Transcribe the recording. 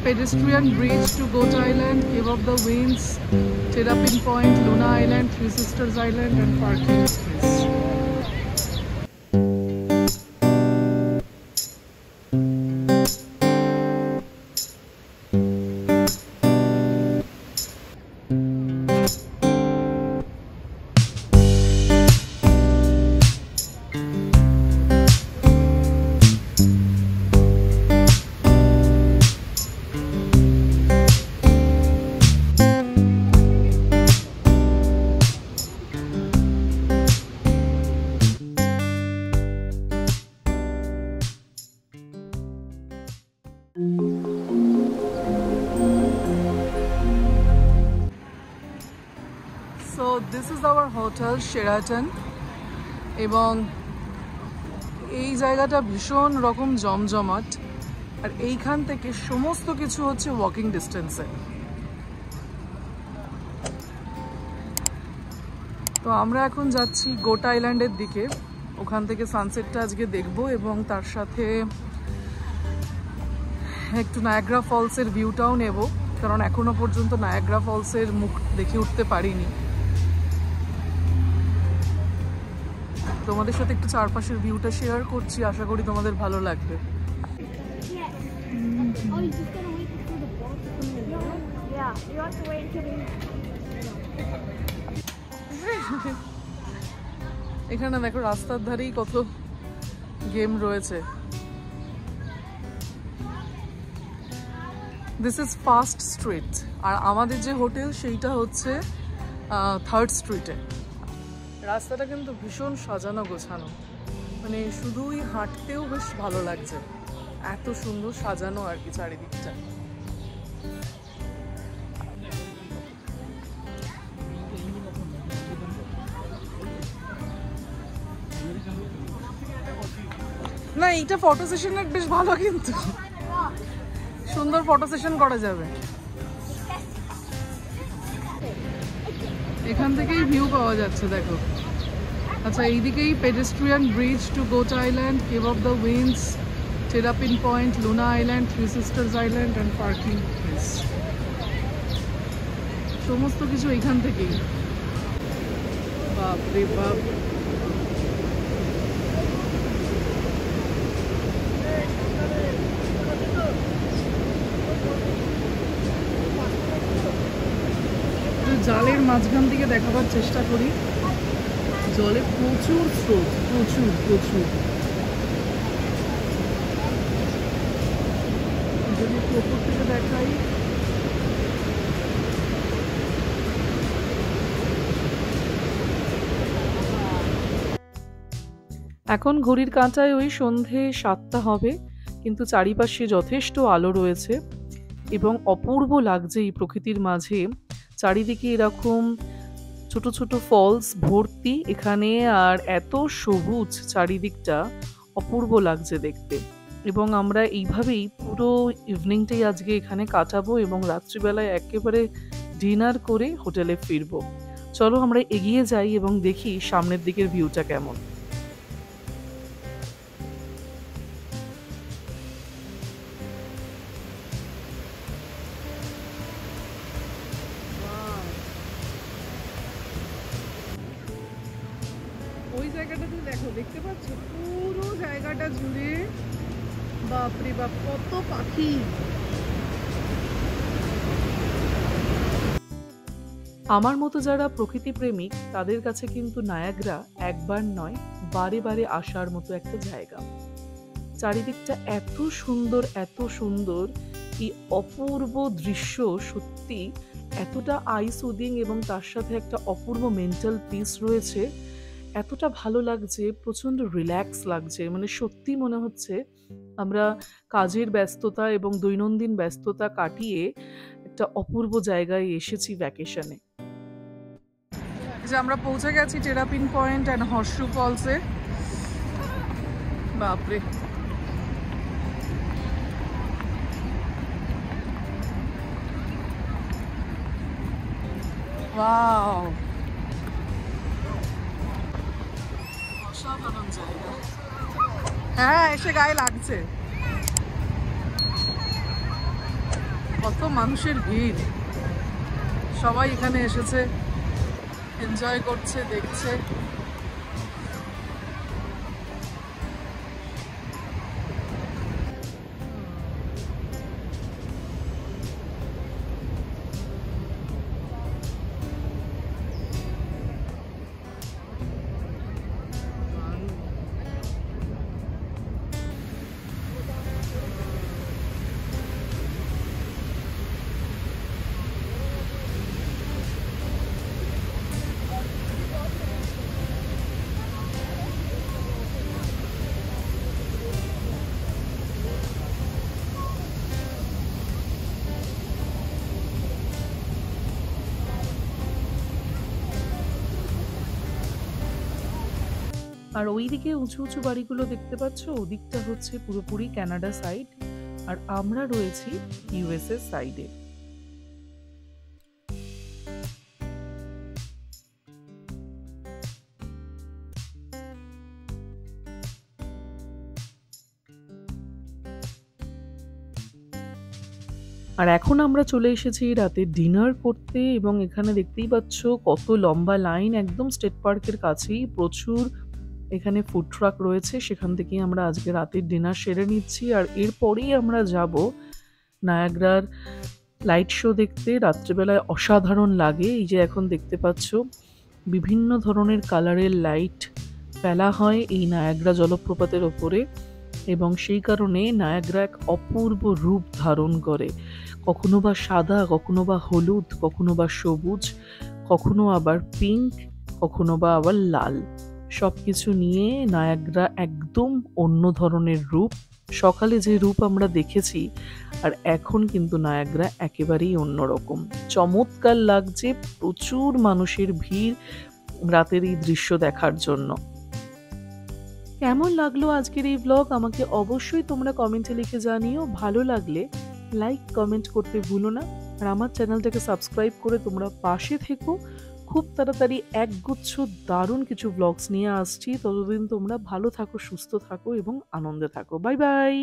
Pedestrian bridge to Goat Island, Cave of the Winds, Terrapin Point, Luna Island, Three Sisters Island and parking space. So this is our hotel Sheraton এবং এই জায়গাটা ভীষণ রকম জমজমাট আর এইখান থেকে সমস্ত কিছু হচ্ছে ওয়াকিং ডিস্টেন্সে। তো আমরা এখন যাচ্ছি গোট আইল্যান্ডের দিকে, ওখান থেকে সানসেটটা আজকে দেখব এবং তার সাথে একটু নায়াগ্রা ফলসের ভিউটাও নেব, কারণ এখনো পর্যন্ত নায়াগ্রা ফলসের মুখ দেখে উঠতে পারিনি। তোমাদের সাথে একটু চারপাশের ভিউটা শেয়ার করছি, আশা করি তোমাদের ভালো লাগবে। এখানে দেখো রাস্তার ধারেই কত গেম রয়েছে। দিস ইজ ফার্স্ট স্ট্রিট আর আমাদের যে হোটেল সেইটা হচ্ছে থার্ড স্ট্রিটে। রাস্তাটা কিন্তু ভীষণ সাজানো গোছানো, মানে শুধুই হাঁটতেও বেশ ভালো লাগছে, এত সুন্দর সাজানো আর কি চারিদিকটা। না এইটা ফটো সেশনের বেশ ভালো, কিন্তু সুন্দর ফটো সেশন করা যাবে। এখান থেকেই ভিউ পাওয়া যাচ্ছে দেখো। আচ্ছা এইদিকেই pedestrian bridge to Goat Island, Cave of the Winds, Terrapin Point, Luna Island, Three Sisters Island and parking place, সমস্ত কিছু এইখান থেকেই। বাপ রে বাপ, জালের মাঝখান থেকে দেখাবার চেষ্টা করি। জলে প্রচুর স্রোত, প্রচুর প্রচুর। যদি উপর থেকে দেখাই, এখন ঘড়ির কাঁটায় ওই সন্ধে 7টা হবে, কিন্তু চারিপাশে যথেষ্ট আলো রয়েছে এবং অপূর্ব লাগছে এই প্রকৃতির মাঝে। চারিদিকে এরকম ছোট ছোট ফলস ভর্তি এখানে, আর এত সবুজ চারিদিকটা, অপূর্ব লাগছে দেখতে। এবং আমরা এইভাবেই পুরো ইভিনিংটাই আজকে এখানে কাটাবো এবং রাত্রিবেলায় একেবারে ডিনার করে হোটেলে ফিরবো। চলো আমরা এগিয়ে যাই এবং দেখি সামনের দিকের ভিউটা কেমন। ওই জায়গাটাতে দেখো, দেখতে পাচ্ছ পুরো জায়গাটা জুড়ে বাপরে বাপ কত পাখি। আমার মতো যারা প্রকৃতি প্রেমিক তাদের কাছে কিন্তু নায়াগ্রা একবার নয় বারে বারে আসার মতো একটা জায়গা। চারিদিকটা এত সুন্দর, এত সুন্দর, এই অপূর্ব দৃশ্য সত্যি এতটা আই সুদিং এবং তার সাথে একটা অপূর্ব মেন্টাল পিস রয়েছে। এতটা ভালো লাগছে, প্রচণ্ড রিল্যাক্স লাগছে, মানে সত্যি মনে হচ্ছে আমরা কাজের ব্যস্ততা এবং দৈনন্দিন ব্যস্ততা কাটিয়ে একটা অপূর্ব জায়গায় এসেছি ভ্যাকেশনে। যে আমরা পৌঁছে গেছি টেরাপিন পয়েন্ট অ্যান্ড হর্সু ফলসে। বাপরে, ওয়াও, অসাধারণ জায়গা। হ্যাঁ, এসে গায়ে লাগছে। কত মানুষের ভিড়, সবাই এখানে এসেছে, এনজয় করছে, দেখছে। আর ওইদিকে উঁচু উঁচু বাড়িগুলো দেখতে পাচ্ছ, ওদিকটা হচ্ছে পুরোপুরি কানাডা সাইড, আর আমরা রয়েছি ইউএসএ সাইডে। আর এখন আমরা চলে এসেছি রাতে ডিনার করতে, এবং এখানে দেখতেই পাচ্ছ কত লম্বা লাইন, একদম স্টেট পার্কের কাছেই প্রচুর এখানে ফুড ট্রাক রয়েছে, সেখান থেকেই আমরা আজকে রাতের ডিনার সেরে নিচ্ছি। আর এরপরেই আমরা যাব নায়াগ্রার লাইট শো দেখতে। রাত্রেবেলায় অসাধারণ লাগে। এই যে এখন দেখতে পাচ্ছ বিভিন্ন ধরনের কালারের লাইট ফেলা হয় এই নায়াগ্রা জলপ্রপাতের ওপরে, এবং সেই কারণে নায়াগ্রা এক অপূর্ব রূপ ধারণ করে। কখনো বা সাদা, কখনো বা হলুদ, কখনো বা সবুজ, কখনো আবার পিঙ্ক, কখনো বা আবার লাল। সব কিছু নিয়ে নায়াগ্রা একদম অন্য ধরনের রূপ। সকালে যে রূপ আমরা দেখেছি, আর এখন কিন্তু নায়াগ্রা একেবারেই অন্যরকম। চমৎকার লাগছে, প্রচুর মানুষের ভিড় রাতের এই দৃশ্য দেখার জন্য। কেমন লাগলো আজকের এই ব্লগ আমাকে অবশ্যই তোমরা কমেন্টে লিখে জানিও। ভালো লাগলে লাইক কমেন্ট করতে ভুলো না, আর আমার চ্যানেলটাকে সাবস্ক্রাইব করে তোমরা পাশে থেকো। খুব তাড়াতাড়ি একগুচ্ছ দারুণ কিছু ব্লগস নিয়ে আসছি। ততদিন তোমরা ভালো থাকো, সুস্থ থাকো এবং আনন্দে থাকো। Bye bye.